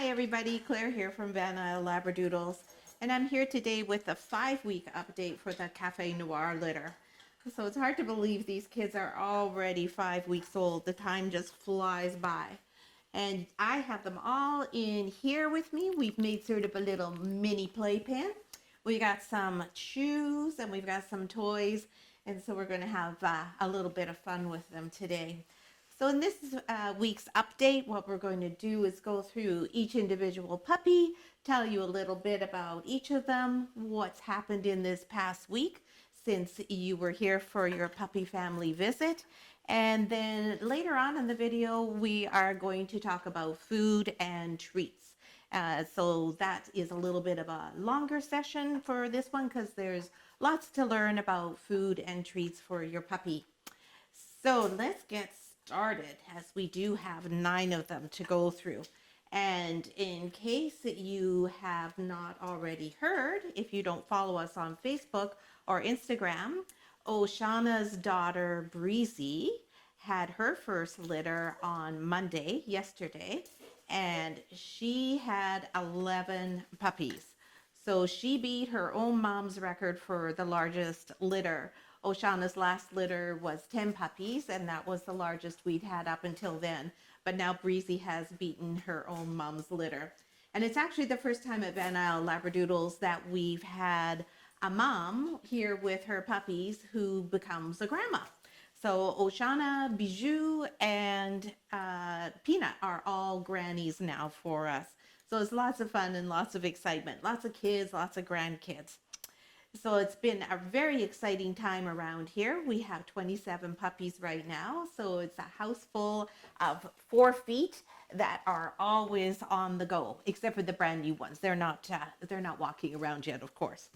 everybody, Claire here from Van Isle Labradoodles, and I'm here today with a 5-week update for the Café Noir litter. So it's hard to believe these kids are already 5 weeks old. The time just flies by. And I have them all in here with me. We've made sort of a little mini playpen. We got some chews and we've got some toys, and so we're going to have a little bit of fun with them today. So in this week's update, what we're going to do is go through each individual puppy, tell you a little bit about each of them, what's happened in this past week since you were here for your puppy family visit. And then later on in the video, we are going to talk about food and treats. So that is a little bit of a longer session for this one because there's lots to learn about food and treats for your puppy. So let's get started, as we do have 9 of them to go through. And in case you have not already heard, if you don't follow us on Facebook or Instagram, Oshana's daughter Breezy had her first litter on Monday, yesterday, and she had 11 puppies. So she beat her own mom's record for the largest litter. Oshana's last litter was 10 puppies, and that was the largest we'd had up until then. But now Breezy has beaten her own mom's litter. And it's actually the first time at Van Isle Labradoodles that we've had a mom here with her puppies who becomes a grandma. So Oshana, Bijou, and Peanut are all grannies now for us. So it's lots of fun and lots of excitement. Lots of kids, lots of grandkids. So it's been a very exciting time around here. We have 27 puppies right now. So it's a house full of 4 feet that are always on the go, except for the brand new ones. They're not walking around yet, of course.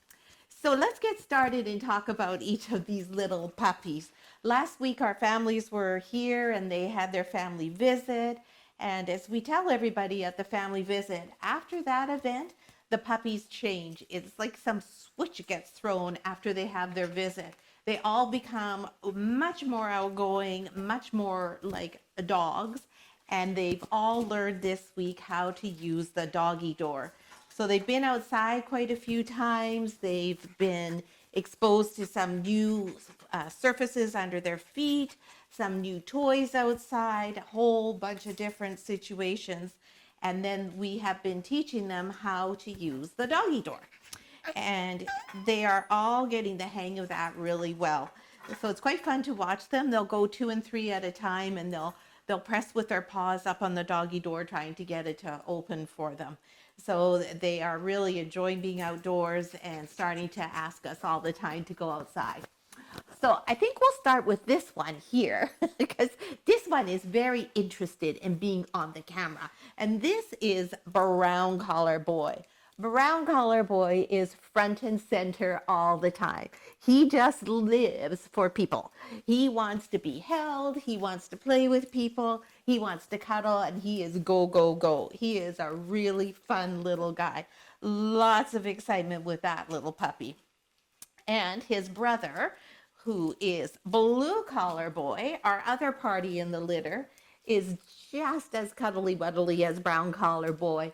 So let's get started and talk about each of these little puppies. Last week, our families were here and they had their family visit. And as we tell everybody at the family visit, after that event, the puppies change. It's like some switch gets thrown after they have their visit. They all become much more outgoing, much more like dogs, and they've all learned this week how to use the doggy door. So they've been outside quite a few times. They've been exposed to some new surfaces under their feet, some new toys outside, a whole bunch of different situations. And then we have been teaching them how to use the doggy door. And they are all getting the hang of that really well. So it's quite fun to watch them. They'll go 2 and 3 at a time, and they'll press with their paws up on the doggy door trying to get it to open for them. So they are really enjoying being outdoors and starting to ask us all the time to go outside. So I think we'll start with this one here because this one is very interested in being on the camera. And this is Brown Collar Boy. Brown Collar Boy is front and center all the time. He just lives for people. He wants to be held. He wants to play with people. He wants to cuddle, and he is go, go, go. He is a really fun little guy. Lots of excitement with that little puppy. And his brother, who is Blue Collar Boy, our other party in the litter, is just as cuddly wuddly as Brown Collar Boy.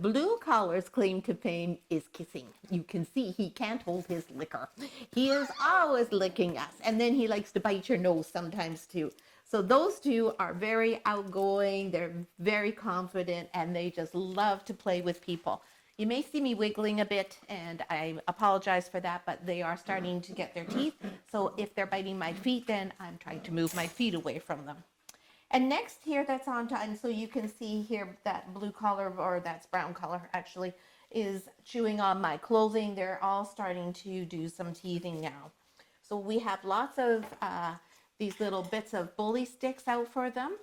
Blue Collar's claim to fame is kissing. You can see he can't hold his liquor. He is always licking us, and then he likes to bite your nose sometimes too. So those two are very outgoing, they're very confident, and they just love to play with people. You may see me wiggling a bit, and I apologize for that, but they are starting to get their teeth. So if they're biting my feet, then I'm trying to move my feet away from them. And next here, that's on time. So you can see here that blue collar, or that's brown collar actually, is chewing on my clothing. They're all starting to do some teething now. So we have lots of these little bits of bully sticks out for them.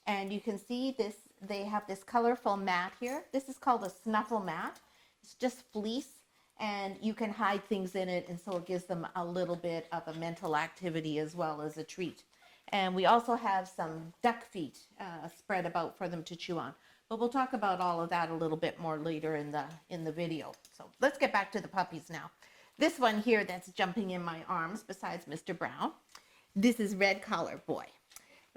And you can see this, they have this colorful mat here. This is called a snuffle mat. It's just fleece, and you can hide things in it, and so it gives them a little bit of a mental activity as well as a treat. And we also have some duck feet spread about for them to chew on. But we'll talk about all of that a little bit more later in the video. So let's get back to the puppies now. This one here that's jumping in my arms, besides Mr. Brown, this is Red Collar Boy.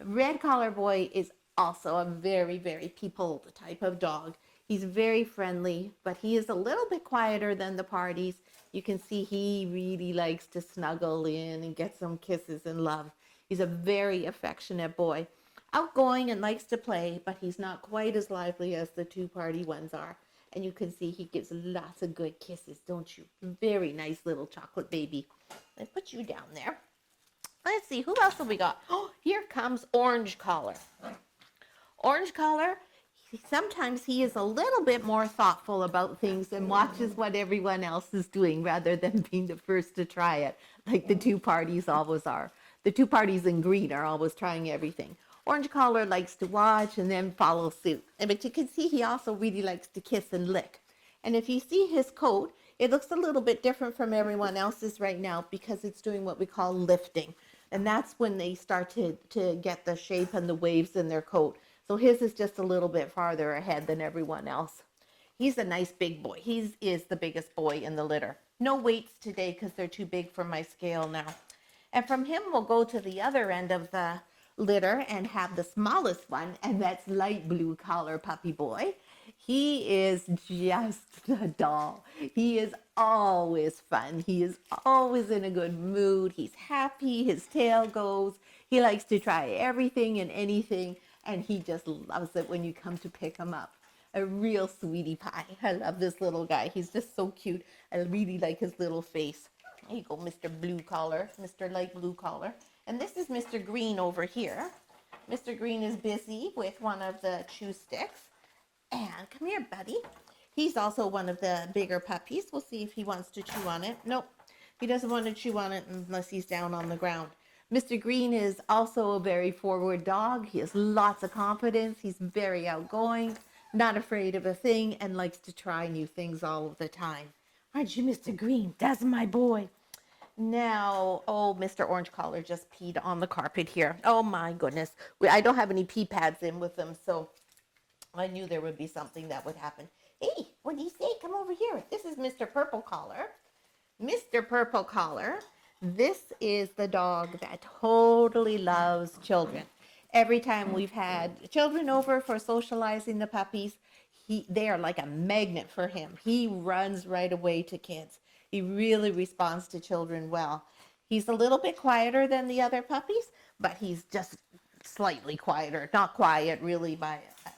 Red Collar Boy is also a very, very people type of dog. He's very friendly, but he is a little bit quieter than the parties. You can see he really likes to snuggle in and get some kisses and love. He's a very affectionate boy. Outgoing and likes to play, but he's not quite as lively as the two-party ones are. And you can see he gives lots of good kisses, don't you? Very nice little chocolate baby. Let's put you down there. Let's see, who else have we got? Oh, here comes Orange Collar. Orange Collar, sometimes he is a little bit more thoughtful about things and watches what everyone else is doing rather than being the first to try it, like the two parties always are. The two parties in green are always trying everything. Orange Collar likes to watch and then follow suit. But you can see he also really likes to kiss and lick. And if you see his coat, it looks a little bit different from everyone else's right now because it's doing what we call lifting. And that's when they start to get the shape and the waves in their coat. So his is just a little bit farther ahead than everyone else. He's a nice big boy. He is the biggest boy in the litter. No weights today because they're too big for my scale now. And from him, we'll go to the other end of the litter and have the smallest one, and that's light blue collar puppy boy. He is just a doll. He is always fun. He is always in a good mood. He's happy. His tail goes. He likes to try everything and anything, and he just loves it when you come to pick him up. A real sweetie pie. I love this little guy. He's just so cute. I really like his little face. There you go, Mr. Blue Collar, Mr. Light Blue Collar. And this is Mr. Green over here. Mr. Green is busy with one of the chew sticks. And come here, buddy. He's also one of the bigger puppies. We'll see if he wants to chew on it. Nope, he doesn't want to chew on it unless he's down on the ground. Mr. Green is also a very forward dog. He has lots of confidence. He's very outgoing, not afraid of a thing, and likes to try new things all of the time. Aren't you, Mr. Green? That's my boy. Now, oh, Mr. Orange Collar just peed on the carpet here. Oh my goodness. I don't have any pee pads in with them, so I knew there would be something that would happen. Hey, what do you say? Come over here. This is Mr. Purple Collar. Mr. Purple Collar, this is the dog that totally loves children. Every time we've had children over for socializing the puppies, they are like a magnet for him. He runs right away to kids. He really responds to children well. He's a little bit quieter than the other puppies, but he's just slightly quieter. Not quiet really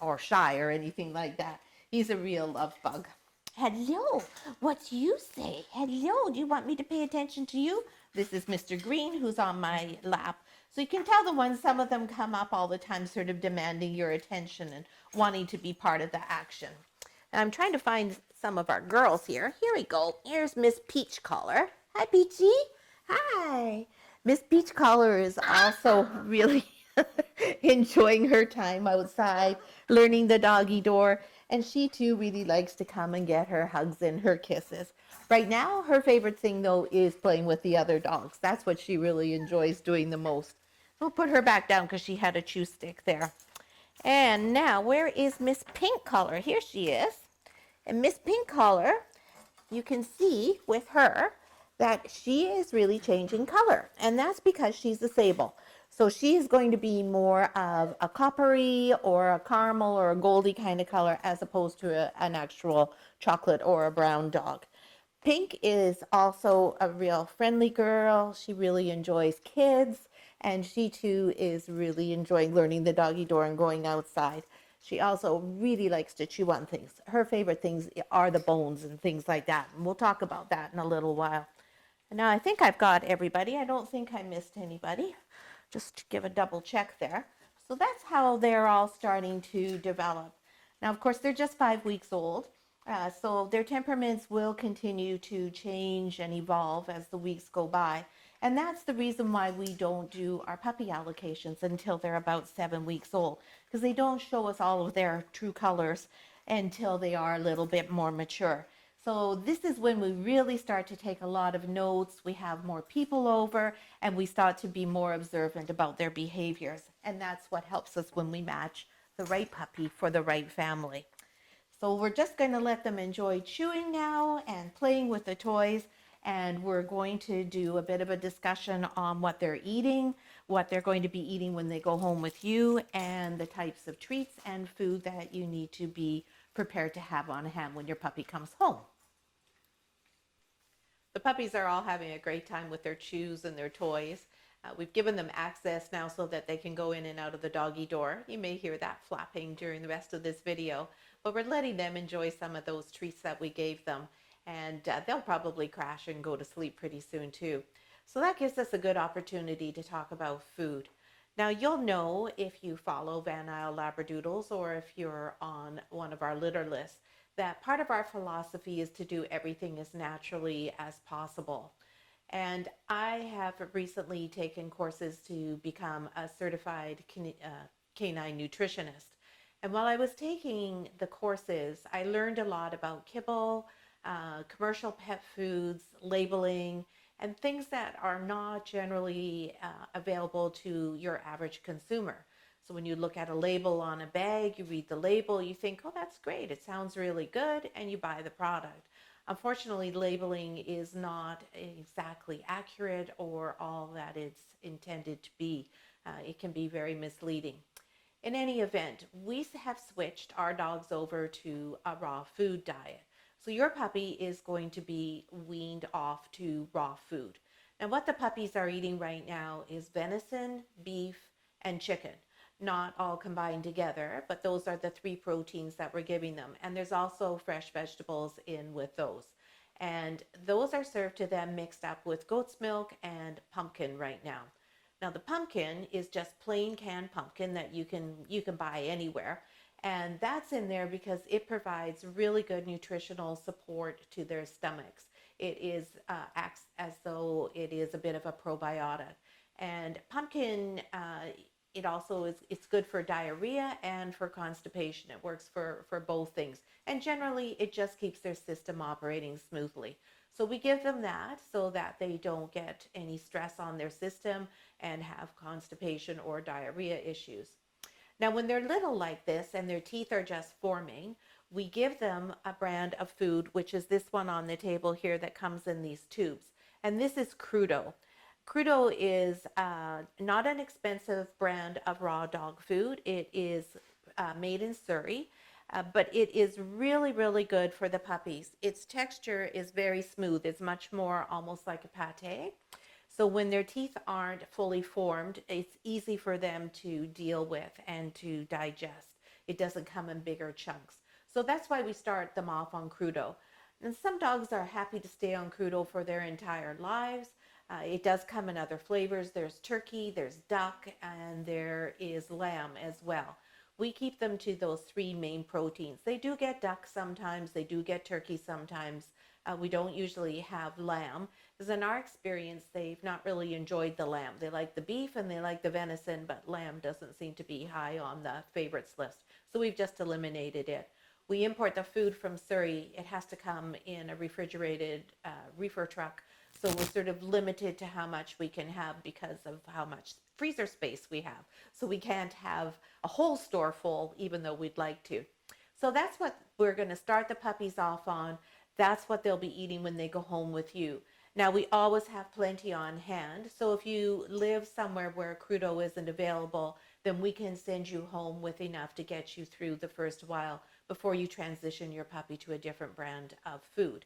or shy or anything like that. He's a real love bug. Hello, what do you say? Hello, do you want me to pay attention to you? This is Mr. Green, who's on my lap. So you can tell the ones, some of them come up all the time, sort of demanding your attention and wanting to be part of the action. And I'm trying to find some of our girls here. Here we go. Here's Miss Peach Collar. Hi, Peachy. Hi. Miss Peach Collar is also really enjoying her time outside, learning the doggy door. And she too really likes to come and get her hugs and her kisses. Right now, her favorite thing though is playing with the other dogs. That's what she really enjoys doing the most. We'll put her back down because she had a chew stick there. And now, where is Miss Pink Collar? Here she is. And Miss Pink Collar, you can see with her that she is really changing color. And that's because she's a sable. So she is going to be more of a coppery or a caramel or a goldy kind of color as opposed to an actual chocolate or a brown dog. Pink is also a real friendly girl. She really enjoys kids, and she too is really enjoying learning the doggy door and going outside. She also really likes to chew on things. Her favorite things are the bones and things like that. And we'll talk about that in a little while. And now I think I've got everybody. I don't think I missed anybody. Just to give a double check there. So that's how they're all starting to develop. Now, of course, they're just 5 weeks old. So their temperaments will continue to change and evolve as the weeks go by. And that's the reason why we don't do our puppy allocations until they're about 7 weeks old, because they don't show us all of their true colors until they are a little bit more mature. So this is when we really start to take a lot of notes. We have more people over and we start to be more observant about their behaviors. And that's what helps us when we match the right puppy for the right family. So we're just going to let them enjoy chewing now and playing with the toys. And we're going to do a bit of a discussion on what they're eating, what they're going to be eating when they go home with you, and the types of treats and food that you need to be prepared to have on hand when your puppy comes home. The puppies are all having a great time with their chews and their toys. We've given them access now so that they can go in and out of the doggy door. You may hear that flapping during the rest of this video, but we're letting them enjoy some of those treats that we gave them, and they'll probably crash and go to sleep pretty soon too. So that gives us a good opportunity to talk about food. Now you'll know if you follow Van Isle Labradoodles or if you're on one of our litter lists that part of our philosophy is to do everything as naturally as possible. And I have recently taken courses to become a certified canine nutritionist. And while I was taking the courses, I learned a lot about kibble, commercial pet foods, labeling, and things that are not generally available to your average consumer. So when you look at a label on a bag, you read the label, you think, oh, that's great, it sounds really good, and you buy the product. Unfortunately, labeling is not exactly accurate or all that it's intended to be. It can be very misleading. In any event, we have switched our dogs over to a raw food diet. So your puppy is going to be weaned off to raw food. Now what the puppies are eating right now is venison, beef, and chicken. Not all combined together, but those are the 3 proteins that we're giving them. And there's also fresh vegetables in with those. And those are served to them mixed up with goat's milk and pumpkin right now. Now the pumpkin is just plain canned pumpkin that you can buy anywhere. And that's in there because it provides really good nutritional support to their stomachs. It is acts as though it is a bit of a probiotic. And pumpkin, it also it's good for diarrhea and for constipation. It works for both things. And generally, it just keeps their system operating smoothly. So we give them that so that they don't get any stress on their system and have constipation or diarrhea issues. Now, when they're little like this and their teeth are just forming, we give them a brand of food, which is this one on the table here that comes in these tubes. And this is Crudo. Crudo is not an expensive brand of raw dog food. It is made in Surrey, but it is really, really good for the puppies. Its texture is very smooth. It's much more almost like a pate. So when their teeth aren't fully formed, it's easy for them to deal with and to digest. It doesn't come in bigger chunks. So that's why we start them off on Crudo. And some dogs are happy to stay on Crudo for their entire lives. It does come in other flavors. There's turkey, there's duck, and there is lamb as well. We keep them to those 3 main proteins. They do get duck sometimes, they do get turkey sometimes. We don't usually have lamb, because in our experience, they've not really enjoyed the lamb. They like the beef and they like the venison, but lamb doesn't seem to be high on the favorites list. So we've just eliminated it. We import the food from Surrey. It has to come in a refrigerated reefer truck. So we're sort of limited to how much we can have because of how much freezer space we have. So we can't have a whole store full, even though we'd like to. So that's what we're going to start the puppies off on. That's what they'll be eating when they go home with you. Now, we always have plenty on hand. So if you live somewhere where Crudo isn't available, then we can send you home with enough to get you through the first while before you transition your puppy to a different brand of food.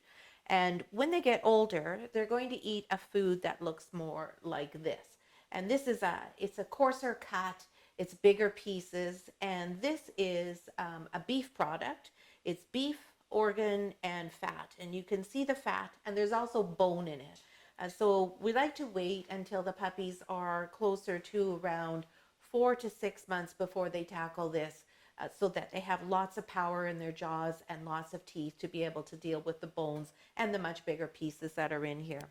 And when they get older, they're going to eat a food that looks more like this. And this is it's a coarser cut, it's bigger pieces, and this is a beef product. It's beef, organ, and fat. And you can see the fat, and there's also bone in it. So we like to wait until the puppies are closer to around 4 to 6 months before they tackle this. So that they have lots of power in their jaws and lots of teeth to be able to deal with the bones and the much bigger pieces that are in here.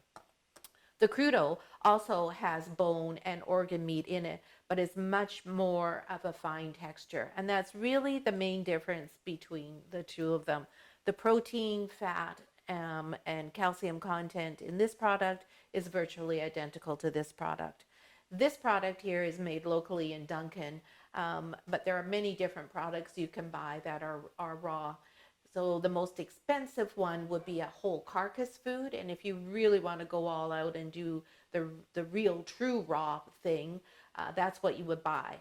The Crudo also has bone and organ meat in it, but it's much more of a fine texture. And that's really the main difference between the two of them. The protein, fat, and calcium content in this product is virtually identical to this product. This product here is made locally in Duncan, but there are many different products you can buy that are raw. So the most expensive one would be a whole carcass food. And if you really want to go all out and do the real true raw thing, that's what you would buy.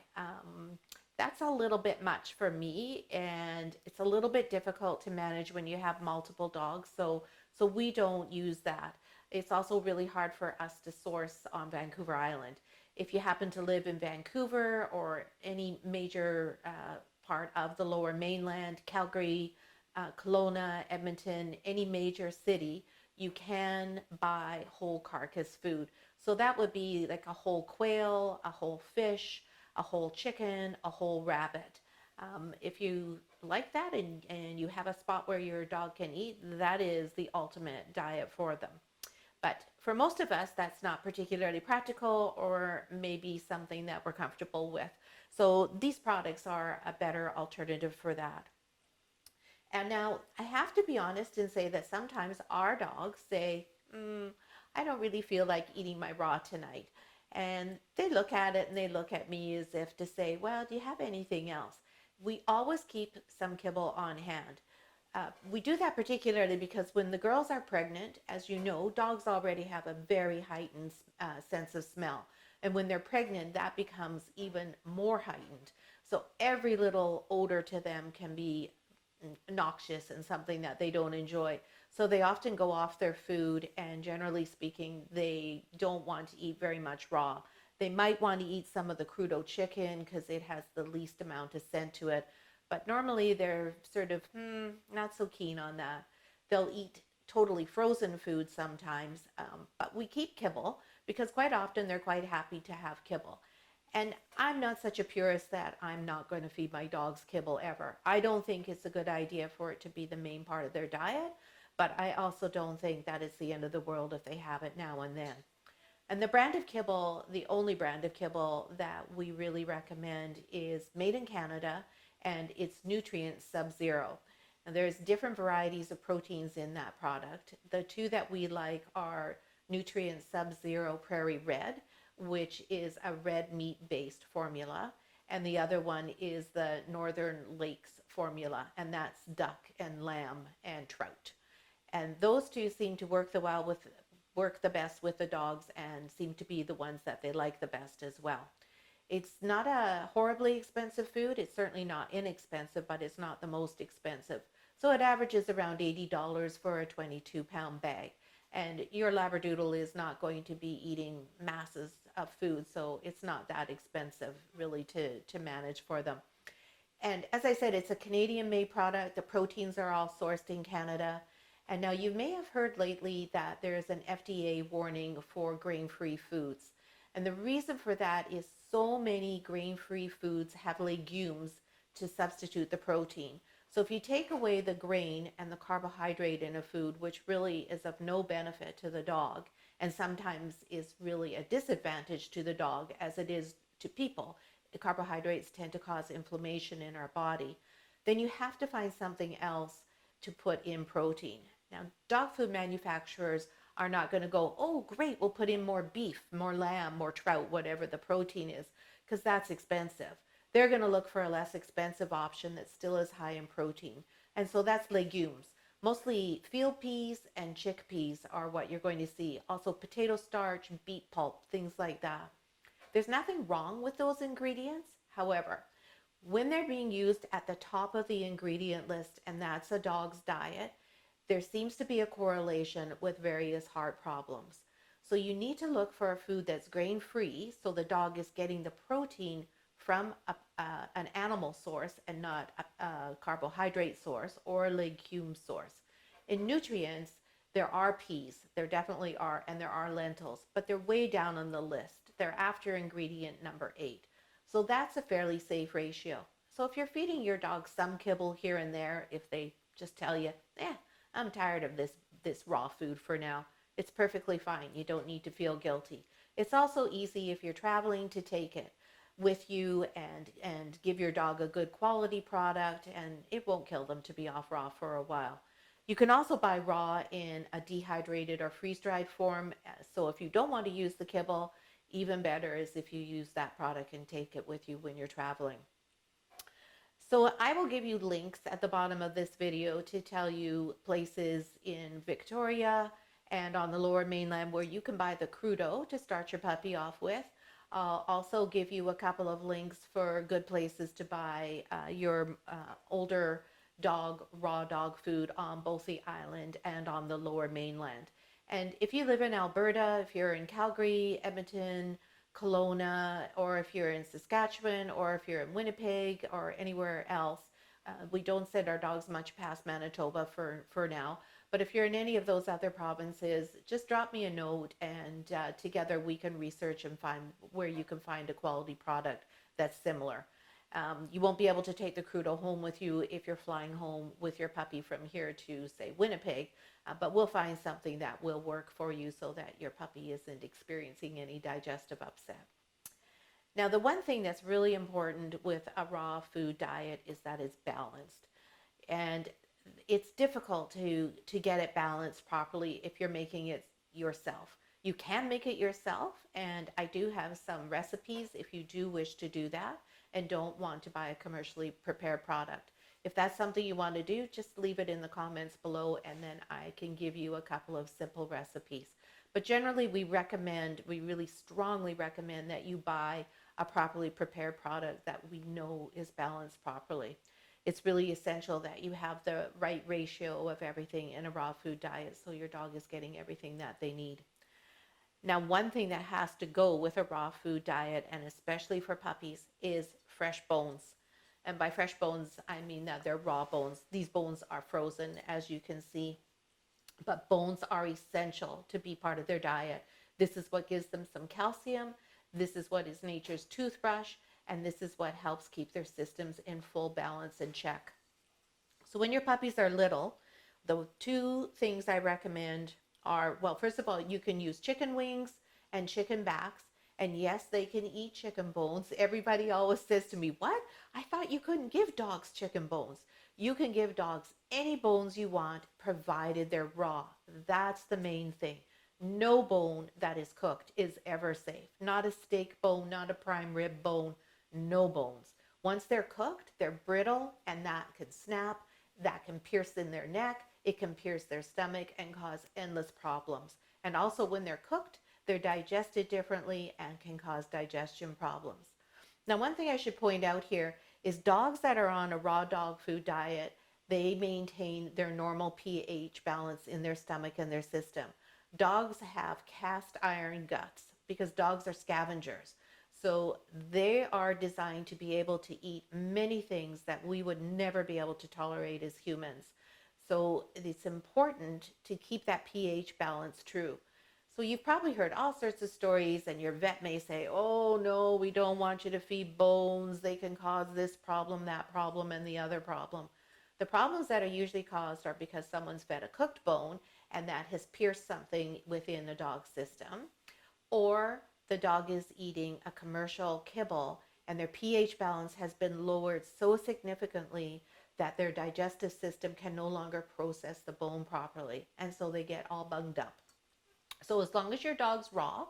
That's a little bit much for me, and it's a little bit difficult to manage when you have multiple dogs. So we don't use that. It's also really hard for us to source on Vancouver Island. If you happen to live in Vancouver or any major part of the Lower Mainland, Calgary, Kelowna, Edmonton, any major city, you can buy whole carcass food. So that would be like a whole quail, a whole fish, a whole chicken, a whole rabbit. If you like that and you have a spot where your dog can eat, that is the ultimate diet for them. But for most of us, that's not particularly practical or maybe something that we're comfortable with. So these products are a better alternative for that. And now I have to be honest and say that sometimes our dogs say, I don't really feel like eating my raw tonight. And they look at it and they look at me as if to say, well, do you have anything else? We always keep some kibble on hand. We do that particularly because when the girls are pregnant, as you know, dogs already have a very heightened sense of smell. And when they're pregnant, that becomes even more heightened. So every little odor to them can be noxious and something that they don't enjoy. So they often go off their food, and generally speaking, they don't want to eat very much raw. They might want to eat some of the Crudo chicken because it has the least amount of scent to it. But normally they're sort of not so keen on that. They'll eat totally frozen food sometimes, but we keep kibble because quite often they're quite happy to have kibble. And I'm not such a purist that I'm not going to feed my dogs kibble ever. I don't think it's a good idea for it to be the main part of their diet, but I also don't think that it's the end of the world if they have it now and then. And the brand of kibble, the only brand of kibble that we really recommend is made in Canada, and it's Nutrience SubZero. And there's different varieties of proteins in that product. The two that we like are Nutrience SubZero Prairie Red, which is a red meat-based formula, and the other one is the Northern Lakes formula, and that's duck and lamb and trout. And those two seem to work the best with the dogs and seem to be the ones that they like the best as well. It's not a horribly expensive food. It's certainly not inexpensive, but it's not the most expensive. So it averages around $80 for a 22-pound bag. And your Labradoodle is not going to be eating masses of food, so it's not that expensive really to manage for them. And as I said, it's a Canadian-made product. The proteins are all sourced in Canada. And now you may have heard lately that there's an FDA warning for grain-free foods. And the reason for that is so many grain-free foods have legumes to substitute the protein. So if you take away the grain and the carbohydrate in a food, which really is of no benefit to the dog, and sometimes is really a disadvantage to the dog as it is to people, the carbohydrates tend to cause inflammation in our body, then you have to find something else to put in protein. Now, dog food manufacturers are not going to go, oh, great, we'll put in more beef, more lamb, more trout, whatever the protein is, because that's expensive. They're going to look for a less expensive option that still is high in protein. And so that's legumes. Mostly field peas and chickpeas are what you're going to see. Also potato starch, beet pulp, things like that. There's nothing wrong with those ingredients. However, when they're being used at the top of the ingredient list, and that's a dog's diet, there seems to be a correlation with various heart problems. So you need to look for a food that's grain-free so the dog is getting the protein from an animal source and not a carbohydrate source or a legume source. In nutrients, there are peas, there definitely are, and there are lentils, but they're way down on the list. They're after ingredient number 8. So that's a fairly safe ratio. So if you're feeding your dog some kibble here and there, if they just tell you, I'm tired of this raw food for now, it's perfectly fine. You don't need to feel guilty. It's also easy if you're traveling to take it with you and give your dog a good quality product, and it won't kill them to be off raw for a while. You can also buy raw in a dehydrated or freeze-dried form. So if you don't want to use the kibble, even better is if you use that product and take it with you when you're traveling. So I will give you links at the bottom of this video to tell you places in Victoria and on the Lower Mainland where you can buy the Crudo to start your puppy off with. I'll also give you a couple of links for good places to buy your older dog, raw dog food on both the island and on the lower mainland. And if you live in Alberta, if you're in Calgary, Edmonton, Kelowna, or if you're in Saskatchewan, or if you're in Winnipeg or anywhere else, we don't send our dogs much past Manitoba for now. But if you're in any of those other provinces, just drop me a note, and together we can research and find where you can find a quality product that's similar. You won't be able to take the Crudo home with you if you're flying home with your puppy from here to, say, Winnipeg, but we'll find something that will work for you so that your puppy isn't experiencing any digestive upset. Now, the one thing that's really important with a raw food diet is that it's balanced. And it's difficult to get it balanced properly if you're making it yourself. You can make it yourself, and I do have some recipes if you do wish to do that and don't want to buy a commercially prepared product. If that's something you want to do, just leave it in the comments below, and then I can give you a couple of simple recipes. But generally, we really strongly recommend that you buy a properly prepared product that we know is balanced properly. It's really essential that you have the right ratio of everything in a raw food diet so your dog is getting everything that they need. Now, one thing that has to go with a raw food diet, and especially for puppies, is fresh bones. And by fresh bones, I mean that they're raw bones. These bones are frozen, as you can see, but bones are essential to be part of their diet. This is what gives them some calcium. This is what is nature's toothbrush. And this is what helps keep their systems in full balance and check. So when your puppies are little, the two things I recommend are, well, first of all, you can use chicken wings and chicken backs. And yes, they can eat chicken bones. Everybody always says to me, what? I thought you couldn't give dogs chicken bones. You can give dogs any bones you want, provided they're raw. That's the main thing. No bone that is cooked is ever safe. Not a steak bone, not a prime rib bone. No bones. Once they're cooked, they're brittle, and that can snap, that can pierce in their neck, it can pierce their stomach and cause endless problems. And also when they're cooked, they're digested differently and can cause digestion problems. Now, one thing I should point out here is dogs that are on a raw dog food diet, they maintain their normal pH balance in their stomach and their system. Dogs have cast iron guts because dogs are scavengers. So they are designed to be able to eat many things that we would never be able to tolerate as humans. So it's important to keep that pH balance true. So you've probably heard all sorts of stories, and your vet may say, oh no, we don't want you to feed bones. They can cause this problem, that problem, and the other problem. The problems that are usually caused are because someone's fed a cooked bone and that has pierced something within the dog's system, or the dog is eating a commercial kibble and their pH balance has been lowered so significantly that their digestive system can no longer process the bone properly, and so they get all bunged up. So as long as your dog's raw,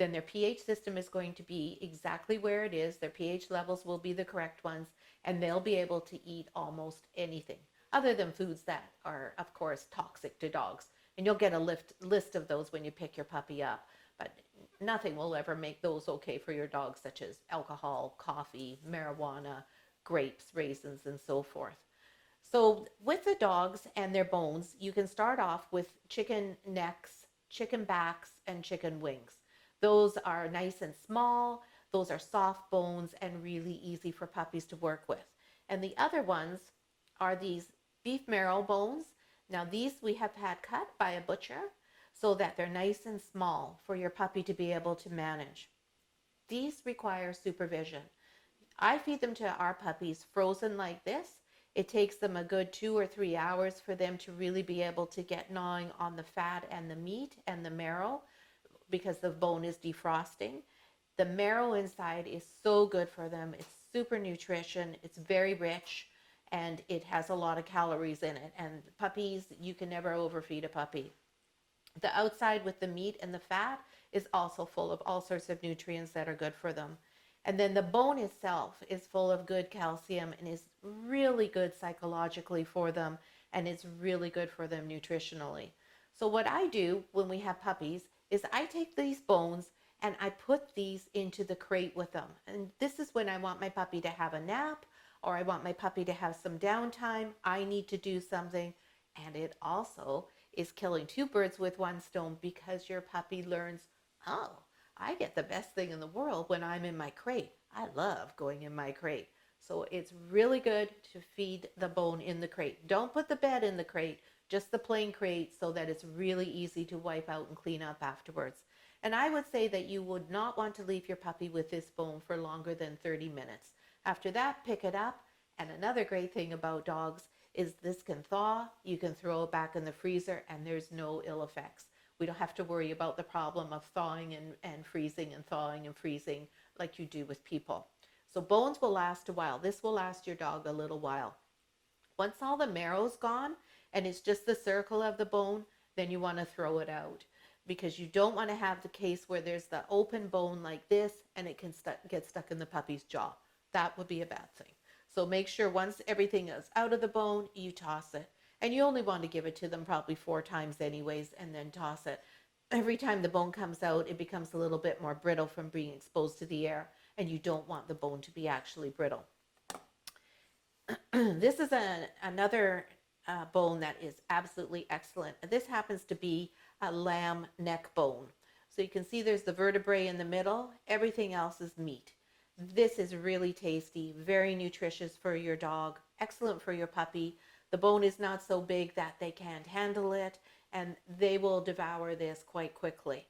then their pH system is going to be exactly where it is. Their pH levels will be the correct ones, and they'll be able to eat almost anything, other than foods that are, of course, toxic to dogs. And you'll get a list of those when you pick your puppy up. But nothing will ever make those okay for your dog, such as alcohol, coffee, marijuana, grapes, raisins, and so forth. So with the dogs and their bones, you can start off with chicken necks, chicken backs, and chicken wings. Those are nice and small. Those are soft bones and really easy for puppies to work with. And the other ones are these beef marrow bones. Now these we have had cut by a butcher so that they're nice and small for your puppy to be able to manage. These require supervision. I feed them to our puppies frozen like this. It takes them a good 2 or 3 hours for them to really be able to get gnawing on the fat and the meat and the marrow, because the bone is defrosting. The marrow inside is so good for them. It's super nutrition. It's very rich, and it has a lot of calories in it. And puppies, you can never overfeed a puppy. The outside with the meat and the fat is also full of all sorts of nutrients that are good for them. And then the bone itself is full of good calcium and is really good psychologically for them, and it's really good for them nutritionally. So what I do when we have puppies is I take these bones and I put these into the crate with them. And this is when I want my puppy to have a nap, or I want my puppy to have some downtime. I need to do something. And it also is killing two birds with one stone, because your puppy learns, oh, I get the best thing in the world when I'm in my crate. I love going in my crate. So it's really good to feed the bone in the crate. Don't put the bed in the crate, just the plain crate, so that it's really easy to wipe out and clean up afterwards. And I would say that you would not want to leave your puppy with this bone for longer than 30 minutes. After that, pick it up. And another great thing about dogs is this can thaw. You can throw it back in the freezer and there's no ill effects. We don't have to worry about the problem of thawing and freezing and thawing and freezing like you do with people. So bones will last a while. This will last your dog a little while. Once all the marrow's gone and it's just the circle of the bone, then you want to throw it out, because you don't want to have the case where there's the open bone like this and it can get stuck in the puppy's jaw. That would be a bad thing. So make sure once everything is out of the bone, you toss it. And you only want to give it to them probably 4 times anyways, and then toss it. Every time the bone comes out, it becomes a little bit more brittle from being exposed to the air, and you don't want the bone to be actually brittle. This is another bone that is absolutely excellent. This happens to be a lamb neck bone. So you can see there's the vertebrae in the middle. Everything else is meat. This is really tasty, very nutritious for your dog, excellent for your puppy. The bone is not so big that they can't handle it, and they will devour this quite quickly.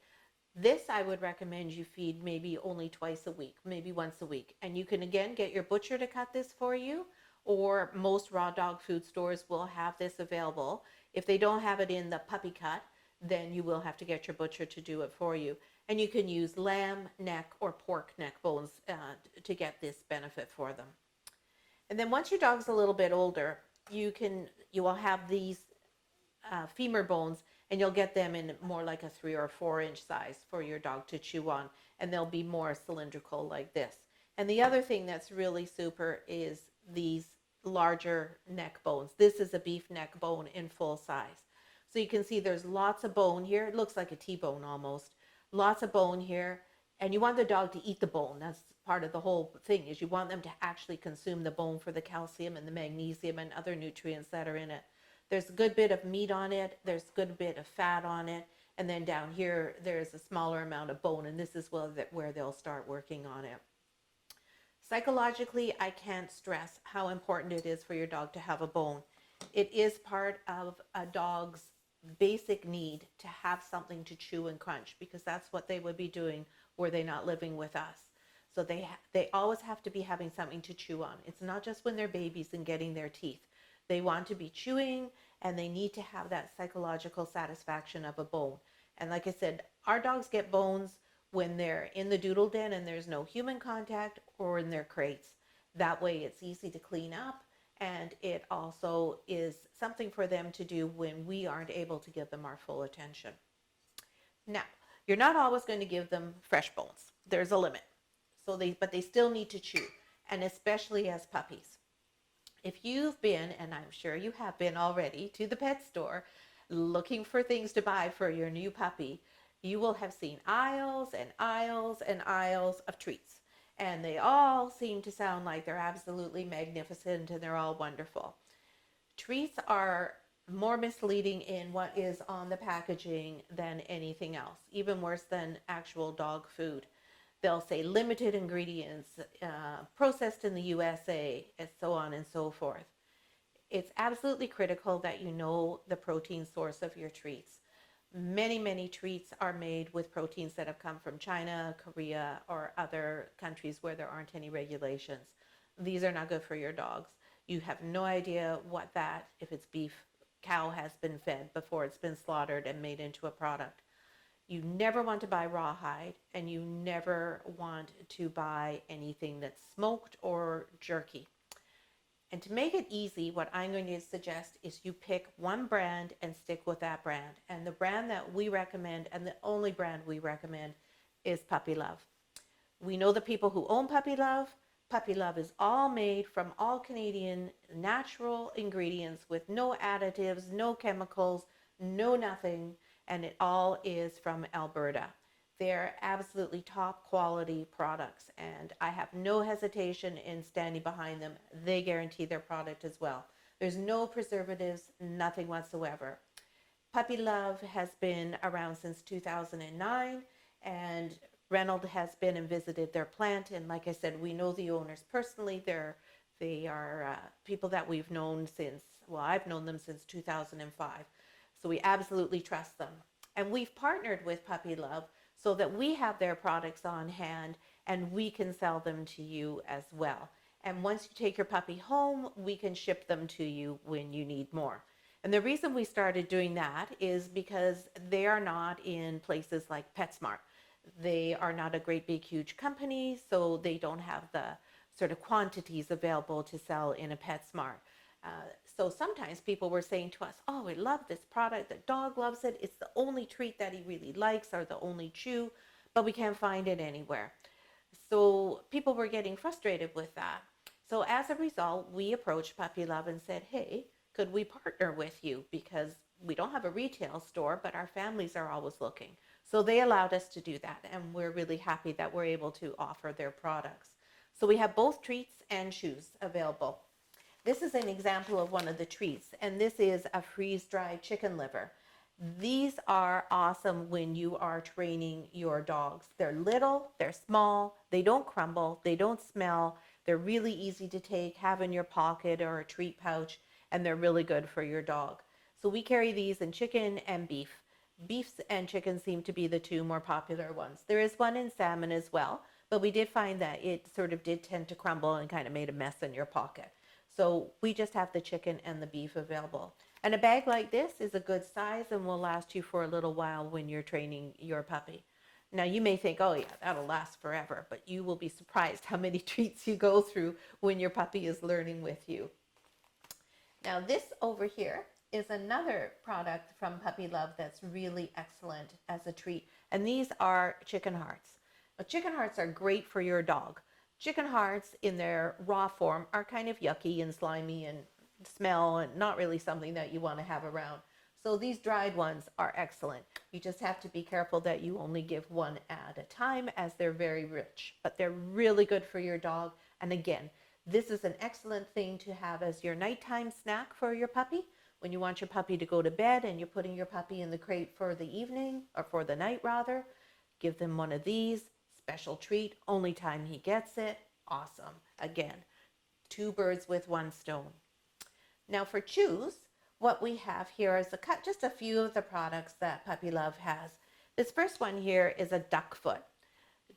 This I would recommend you feed maybe only twice a week, maybe once a week. And you can again get your butcher to cut this for you, or most raw dog food stores will have this available. If they don't have it in the puppy cut, then you will have to get your butcher to do it for you. And you can use lamb neck or pork neck bones to get this benefit for them. And then once your dog's a little bit older, you will have these femur bones, and you'll get them in more like a 3 or 4 inch size for your dog to chew on, and they'll be more cylindrical like this. And the other thing that's really super is these larger neck bones. This is a beef neck bone in full size. So you can see there's lots of bone here. It looks like a T-bone almost. Lots of bone here. And you want the dog to eat the bone. That's part of the whole thing, is you want them to actually consume the bone for the calcium and the magnesium and other nutrients that are in it. There's a good bit of meat on it. There's a good bit of fat on it. And then down here, there's a smaller amount of bone. And this is where they'll start working on it. Psychologically, I can't stress how important it is for your dog to have a bone. It is part of a dog's basic need to have something to chew and crunch, because that's what they would be doing were they not living with us. So they always have to be having something to chew on. It's not just when they're babies and getting their teeth. They want to be chewing, and they need to have that psychological satisfaction of a bone. And like I said, our dogs get bones when they're in the doodle den and there's no human contact, or in their crates. That way it's easy to clean up, and it also is something for them to do when we aren't able to give them our full attention. Now, you're not always going to give them fresh bones. There's a limit. But they still need to chew, and especially as puppies. If you've been, and I'm sure you have been already, to the pet store looking for things to buy for your new puppy, you will have seen aisles and aisles and aisles of treats. And they all seem to sound like they're absolutely magnificent and they're all wonderful. Treats are more misleading in what is on the packaging than anything else, even worse than actual dog food. They'll say limited ingredients, processed in the USA, and so on and so forth. It's absolutely critical that you know the protein source of your treats. Many, many treats are made with proteins that have come from China, Korea, or other countries where there aren't any regulations. These are not good for your dogs. You have no idea what that, if it's beef, cow has been fed before it's been slaughtered and made into a product. You never want to buy rawhide, and you never want to buy anything that's smoked or jerky. And to make it easy, what I'm going to suggest is you pick one brand and stick with that brand. And the brand that we recommend, and the only brand we recommend, is Puppy Love. We know the people who own Puppy Love. Puppy Love is all made from all Canadian natural ingredients with no additives, no chemicals, no nothing. And it all is from Alberta. They're absolutely top quality products, and I have no hesitation in standing behind them. They guarantee their product as well. There's no preservatives, nothing whatsoever. Puppy Love has been around since 2009, and Reynold has been and visited their plant. And like I said, we know the owners personally. They are people that we've known since, well, I've known them since 2005. So we absolutely trust them. And we've partnered with Puppy Love so that we have their products on hand and we can sell them to you as well. And once you take your puppy home, we can ship them to you when you need more. And the reason we started doing that is because they are not in places like PetSmart. They are not a great big huge company, so they don't have the sort of quantities available to sell in a PetSmart. So sometimes people were saying to us, oh, we love this product, the dog loves it, it's the only treat that he really likes or the only chew, but we can't find it anywhere. So people were getting frustrated with that. So as a result, we approached Puppy Love and said, hey, could we partner with you? Because we don't have a retail store, but our families are always looking. So they allowed us to do that, and we're really happy that we're able to offer their products. So we have both treats and chews available. This is an example of one of the treats, and this is a freeze-dried chicken liver. These are awesome when you are training your dogs. They're little, they're small, they don't crumble, they don't smell, they're really easy to take, have in your pocket or a treat pouch, and they're really good for your dog. So we carry these in chicken and beef. Beefs and chicken seem to be the two more popular ones. There is one in salmon as well, but we did find that it sort of did tend to crumble and kind of made a mess in your pocket. So we just have the chicken and the beef available. And a bag like this is a good size and will last you for a little while when you're training your puppy. Now you may think, oh yeah, that'll last forever, but you will be surprised how many treats you go through when your puppy is learning with you. Now this over here is another product from Puppy Love that's really excellent as a treat. And these are chicken hearts. Now, chicken hearts are great for your dog. Chicken hearts in their raw form are kind of yucky and slimy and smell and not really something that you want to have around. So these dried ones are excellent. You just have to be careful that you only give one at a time as they're very rich, but they're really good for your dog. And again, this is an excellent thing to have as your nighttime snack for your puppy. When you want your puppy to go to bed and you're putting your puppy in the crate for the evening, or for the night rather, give them one of these. Special treat, only time he gets it. Awesome. Again, two birds with one stone. Now for chews, what we have here is just a few of the products that Puppy Love has. This first one here is a duck foot.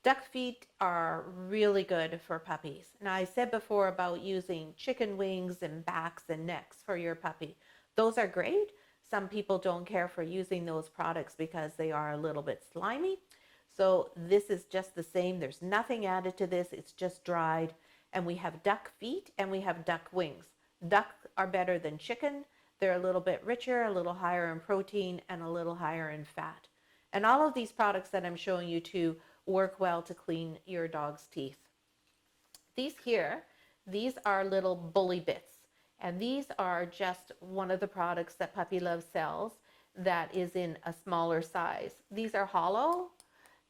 Duck feet are really good for puppies. Now I said before about using chicken wings and backs and necks for your puppy. Those are great. Some people don't care for using those products because they are a little bit slimy. So this is just the same. There's nothing added to this. It's just dried. And we have duck feet and we have duck wings. Duck are better than chicken. They're a little bit richer, a little higher in protein, and a little higher in fat. And all of these products that I'm showing you to work well to clean your dog's teeth. These are little bully bits. And these are just one of the products that Puppy Love sells that is in a smaller size. These are hollow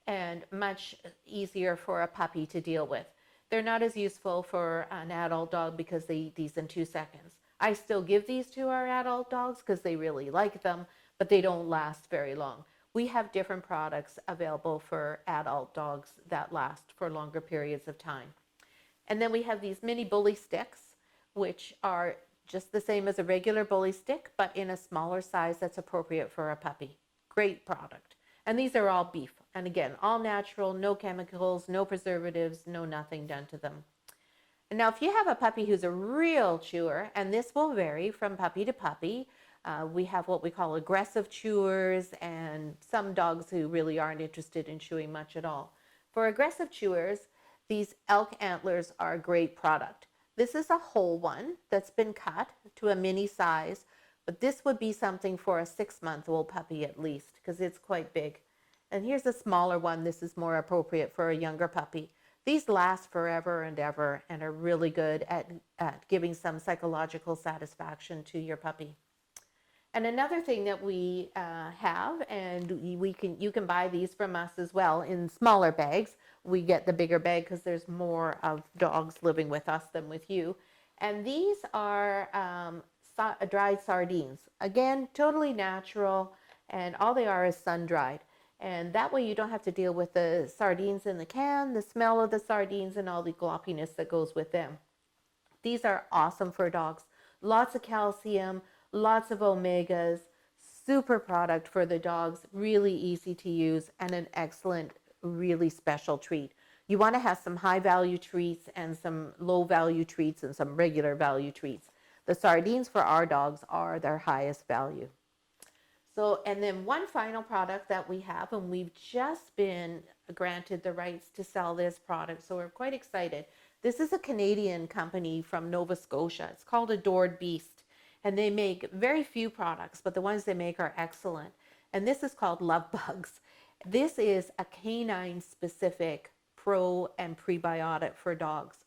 and much easier for a puppy to deal with. They're not as useful for an adult dog because they eat these in 2 seconds. I still give these to our adult dogs because they really like them, but they don't last very long. We have different products available for adult dogs that last for longer periods of time. And then we have these mini bully sticks, which are just the same as a regular bully stick, but in a smaller size that's appropriate for a puppy. Great product. And these are all beef. And again, all natural, no chemicals, no preservatives, no nothing done to them. And now if you have a puppy who's a real chewer, and this will vary from puppy to puppy, we have what we call aggressive chewers and some dogs who really aren't interested in chewing much at all. For aggressive chewers, these elk antlers are a great product. This is a whole one that's been cut to a mini size, but this would be something for a 6-month-old puppy at least, because it's quite big. And here's a smaller one. This is more appropriate for a younger puppy. These last forever and ever and are really good at giving some psychological satisfaction to your puppy. And another thing that we have, and you can buy these from us as well in smaller bags. We get the bigger bag because there's more of dogs living with us than with you. And these are dried sardines. Again, totally natural, and all they are is sun dried. And that way you don't have to deal with the sardines in the can, the smell of the sardines, and all the gloppiness that goes with them. These are awesome for dogs. Lots of calcium, lots of omegas, super product for the dogs, really easy to use, and an excellent, really special treat. You want to have some high value treats and some low value treats and some regular value treats. The sardines for our dogs are their highest value. So, and then one final product that we have, and we've just been granted the rights to sell this product, so we're quite excited. This is a Canadian company from Nova Scotia. It's called Adored Beast, and they make very few products, but the ones they make are excellent. And this is called Love Bugs. This is a canine specific pro and prebiotic for dogs.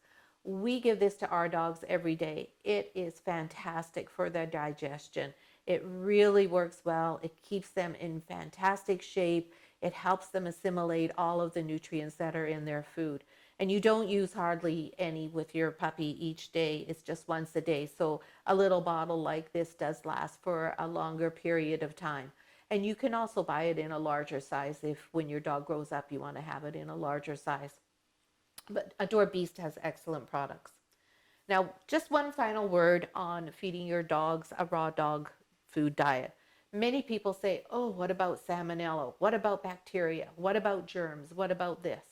We give this to our dogs every day. It is fantastic for their digestion. It really works well. It keeps them in fantastic shape. It helps them assimilate all of the nutrients that are in their food. And you don't use hardly any with your puppy each day. It's just once a day. So a little bottle like this does last for a longer period of time. And you can also buy it in a larger size if when your dog grows up you want to have it in a larger size. But Adore Beast has excellent products. Now, just one final word on feeding your dogs a raw dog food diet. Many people say, oh, what about salmonella? What about bacteria? What about germs? What about this?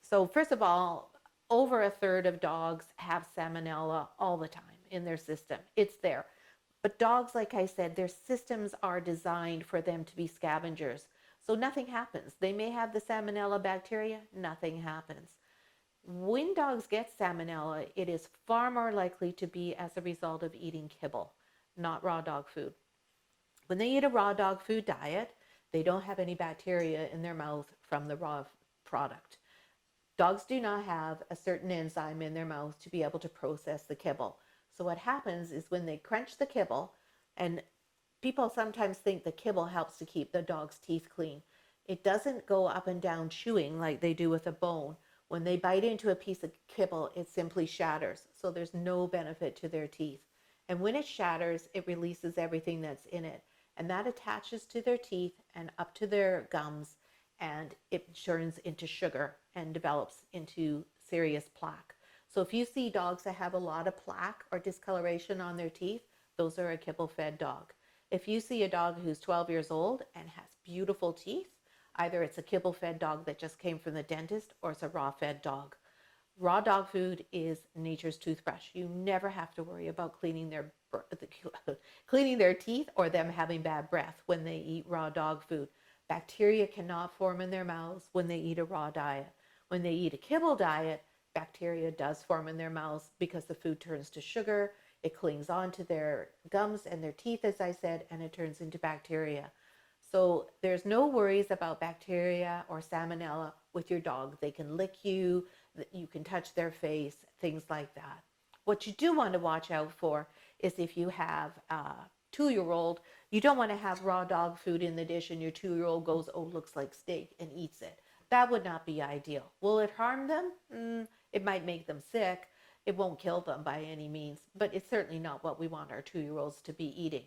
So first of all, over a third of dogs have salmonella all the time in their system. It's there. But dogs, like I said, their systems are designed for them to be scavengers. So nothing happens. They may have the salmonella bacteria, nothing happens. When dogs get salmonella, it is far more likely to be as a result of eating kibble, not raw dog food. When they eat a raw dog food diet, they don't have any bacteria in their mouth from the raw product. Dogs do not have a certain enzyme in their mouth to be able to process the kibble. So what happens is when they crunch the kibble, and people sometimes think the kibble helps to keep the dog's teeth clean. It doesn't go up and down chewing like they do with a bone. When they bite into a piece of kibble, it simply shatters. So there's no benefit to their teeth. And when it shatters, it releases everything that's in it. And that attaches to their teeth and up to their gums, and it turns into sugar and develops into serious plaque. So if you see dogs that have a lot of plaque or discoloration on their teeth, those are a kibble-fed dog. If you see a dog who's 12 years old and has beautiful teeth, either it's a kibble-fed dog that just came from the dentist or it's a raw-fed dog. Raw dog food is nature's toothbrush. You never have to worry about cleaning their teeth or them having bad breath when they eat raw dog food. Bacteria cannot form in their mouths when they eat a raw diet. When they eat a kibble diet, bacteria does form in their mouths because the food turns to sugar. It clings onto their gums and their teeth, as I said, and it turns into bacteria. So there's no worries about bacteria or salmonella with your dog. They can lick you, you can touch their face, things like that. What you do want to watch out for is if you have a 2-year-old, you don't want to have raw dog food in the dish and your 2-year-old goes, oh, looks like steak, and eats it. That would not be ideal. Will it harm them? It might make them sick. It won't kill them by any means, but it's certainly not what we want our 2-year-olds to be eating.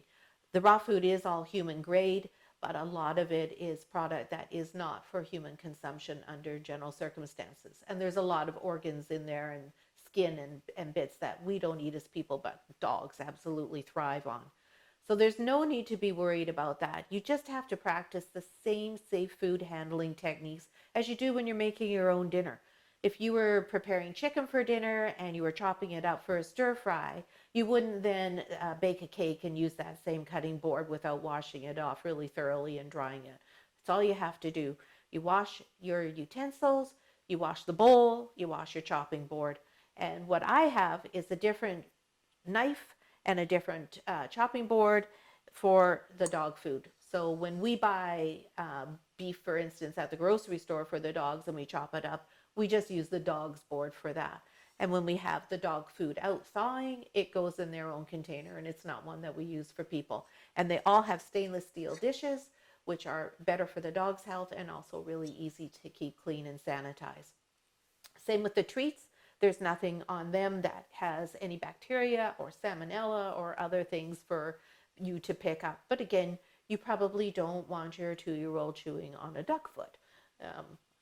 The raw food is all human grade, but a lot of it is product that is not for human consumption under general circumstances. And there's a lot of organs in there and skin and bits that we don't eat as people, but dogs absolutely thrive on. So there's no need to be worried about that. You just have to practice the same safe food handling techniques as you do when you're making your own dinner. If you were preparing chicken for dinner and you were chopping it up for a stir fry, you wouldn't then bake a cake and use that same cutting board without washing it off really thoroughly and drying it. That's all you have to do. You wash your utensils, you wash the bowl, you wash your chopping board. And what I have is a different knife and a different chopping board for the dog food. So when we buy beef, for instance, at the grocery store for the dogs and we chop it up, we just use the dog's board for that. And when we have the dog food out thawing, it goes in their own container, and it's not one that we use for people. And they all have stainless steel dishes, which are better for the dog's health and also really easy to keep clean and sanitize. Same with the treats. There's nothing on them that has any bacteria or salmonella or other things for you to pick up. But again, you probably don't want your 2-year-old chewing on a duck foot.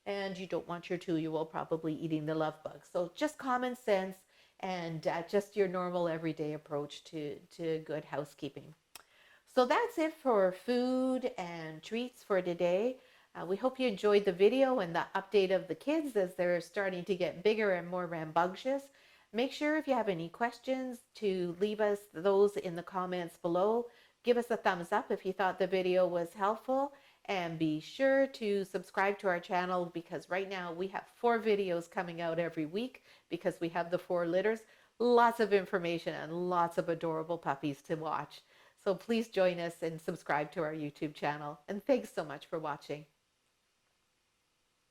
And you don't want your 2-year-old probably eating the love bug. So just common sense and just your normal everyday approach to good housekeeping. So that's it for food and treats for today. We hope you enjoyed the video and the update of the kids as they're starting to get bigger and more rambunctious. Make sure if you have any questions to leave us those in the comments below. Give us a thumbs up if you thought the video was helpful, and be sure to subscribe to our channel because right now we have 4 videos coming out every week because we have the 4 litters. Lots of information and lots of adorable puppies to watch. So please join us and subscribe to our YouTube channel. And thanks so much for watching.